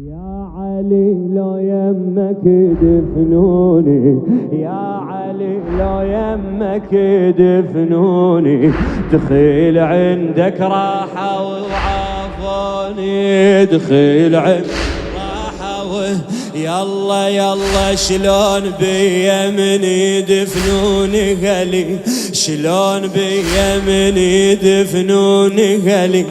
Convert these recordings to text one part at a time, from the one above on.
يا علي لو يمك دفنوني، يا علي لو يمك دفنوني، دخيل عندك راحة وعافوني، دخيل عندك راحة يلا يلا شلون بيا من يدفنوني غلي، شلون بيا من يدفنوني غلي،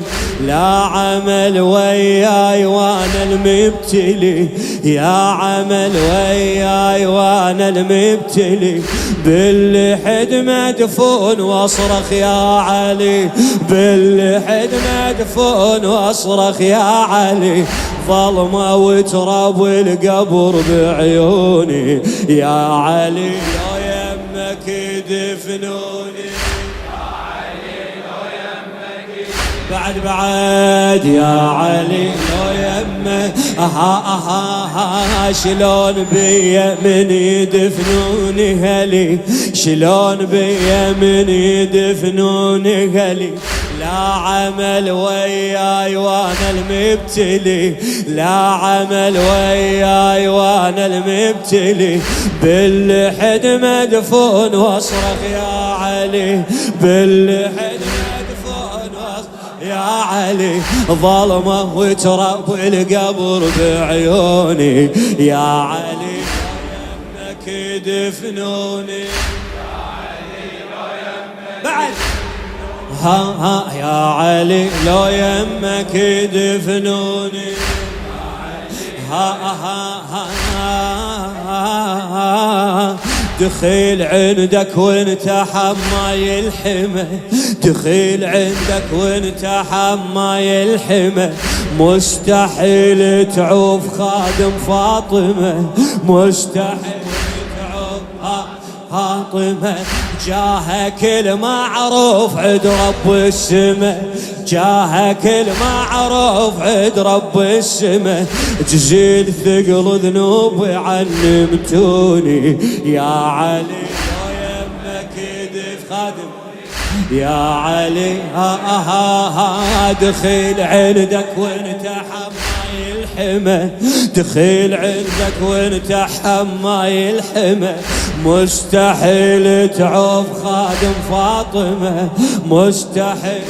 لا عمل وياي وانا المبتلي، يا عمل وياي وانا المبتلي، باللحد مدفون واصرخ يا علي، باللحد مدفون واصرخ يا علي، ظلمة وتراب والقبر بعيوني، يا علي لو يمك دفنوني، يا علي لو يمك بعد يا علي لو يمك شلون بيا من يدفنوني هلي، شلون بيا من يدفنوني هلي، لا عمل وياي وانا المبتلي، لا عمل وياي وانا المبتلي، باللحد مدفون واصرخ يا علي، باللحد مدفون واصرخ يا علي، ظلمه وتراب والقبر بعيوني، يا علي يمك دفنوني، يا علي لو يمك بعد يا علي لو يمك دفنوني، دخيل عندك وانت حماي الحمى، دخيل عندك وانت حماي الحمى، مستحيل تعوف خادم فاطمة، مستحيل تعوف فاطمة، جاهك المعروف عد رب السماء، جاهك المعروف عد رب السماء، جزيل ثقل ذنوبي علمتوني، يا علي لو يمك دف خادم، يا علي دخيل عندك وانت حماي الحمى، دخيل عندك وانت حماي الحمى، مستحيل تعوف خادم فاطمة، مستحيل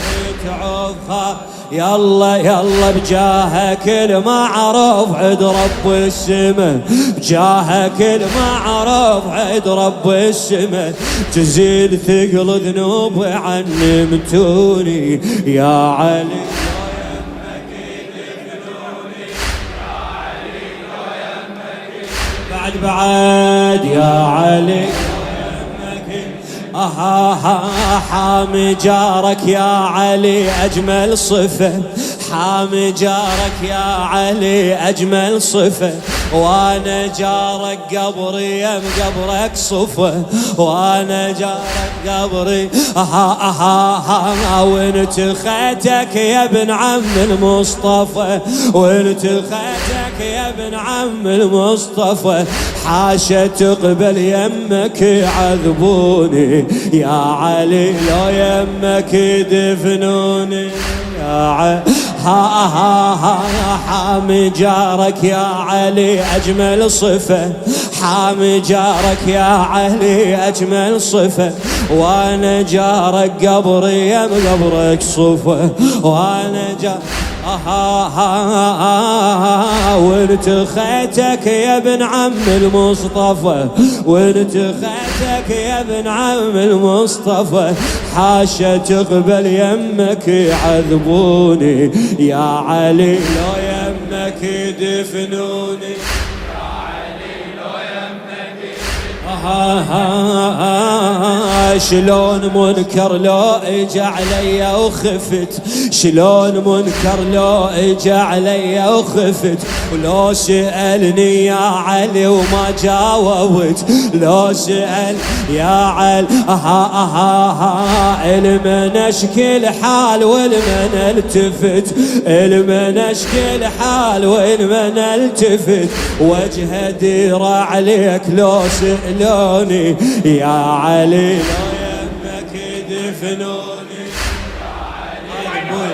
تعوف خادم، يلا يلا بجاهك المعروف عد رب السماء، بجاهك المعروف عد رب السماء، تزيل ثقل ذنوبي علمتوني، يا علي بعد يا علي حامي جارك يا علي أجمل صفة، حامي جارك يا علي أجمل صفة، وانا جارك قبري يم قبرك صفة، وانا جارك قبري وانت خيتك يا ابن عم المصطفى، وانت خيتك يا ابن عم المصطفى، حاشا تقبل يمك يعذبوني، يا علي لو يمك دفنوني، يا علي حامي جارك يا علي أجمل صفة، حامي جارك يا علي أجمل صفة، وانا جارك قبري يم قبرك صفة، وانا جارك وانت خيتك يا ابن عم المصطفى، وانت خيتك يا ابن عم المصطفى، حاشا تقبل يمك يعذبوني، يا علي لو يمك دفنوني، يا علي لو يمك شلون منكر لو اجى علي وخفت، شلون منكر لو اجى علي وخفت، ولو سألني يا علي وما جاوبت، لو سأل يا علي المن اشكي الحال والمن التفت، المن اشكي الحال والمن التفت، وجه دير عليك لو سألوني، يا علي لو يمك دفنوني، يا علي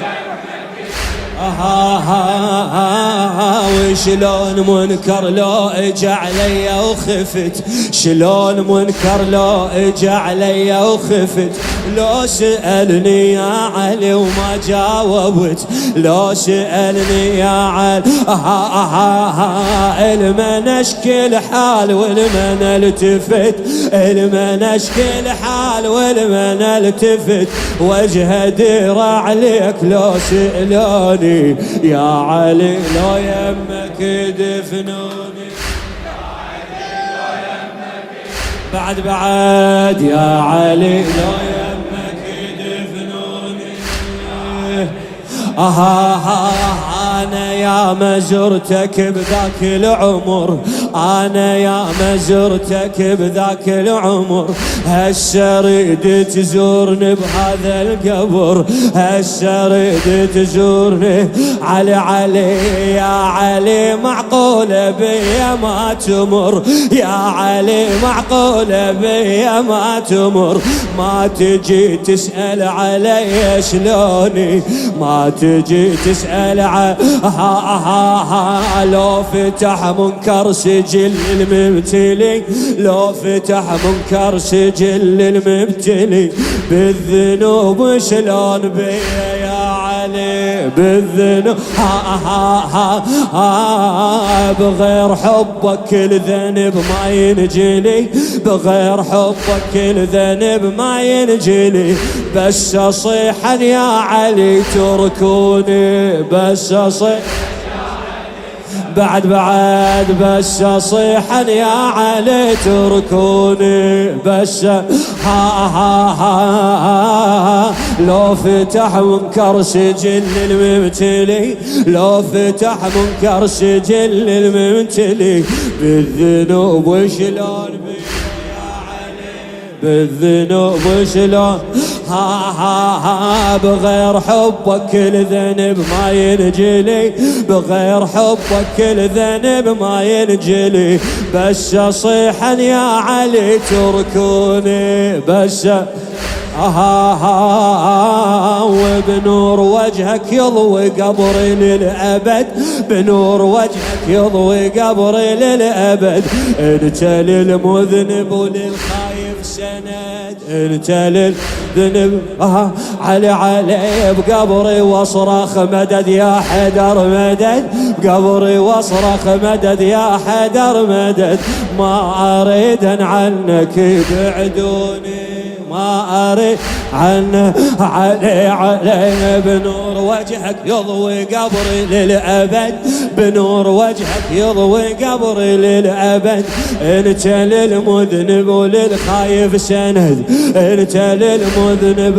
وشلون منكر لو اجى علي وخفت، شلون منكر لو اجى علي وخفت، لو سألني يا علي وما جاوبت، لو سألني يا علي المن اشكي الحال والمن التفت، المن اشكي الحال والمن التفت، وجه دير عليك لو سألوني يا علي لو يمك دفنوني، بعد يا علي لو يمك دفنوني. أنا يا ما زرتك بذاك العمر، أنا يا ما زرتك بذاك العمر، هسه ريد تزورني بهذا القبر، هسه ريد تزورني علي يا علي معقولة بيا ما تمر، يا علي معقولة بيا ما تمر، ما تجي تسأل علي شلوني، ما تجي تسأل لو فتح منكر سجل المبتلي، لو فتح منكر سجل المبتلي، بالذنوب شلون بيا يا علي بالذنوب، بغير حبك كل ذنب ما ينجلي، بغير حبك كل ذنب ما ينجلي، بس اصيحا يا علي تركوني، بس اصيح بعد بس اصيحا يا علي تركوني، بس لو فتح منكر سجل الممتلي، لو فتح منكر سجل الممتلي، بالذنوب وشلون يا علي بالذنوب وشلون، بغير حبك كل ذنب ما ينجلي، بغير حبك كل ذنب ما ينجلي، بس اصيحا يا علي تركوني، بس وبنور وجهك يضوي قبري للأبد، بنور وجهك يضوي قبري للأبد، انت للمذنب وللخايف سند، انت للذنب علي بقبري واصرخ مدد يا حيدر مدد، بقبري واصرخ مدد يا حيدر مدد، ما اريد عنك يبعدوني، ما أريد عنه علي بنور وجهك يضوي قبري للأبد، بنور وجهك يضوي قبري للأبد، انت للمذنب وللخايف سند، انت للمذنب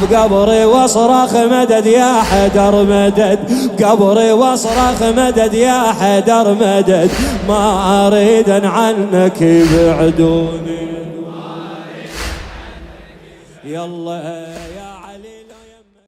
بقبري واصرخ مدد يا حيدر مدد، بقبري واصرخ مدد يا حيدر مدد، ما أريد عنك يبعدوني. يلا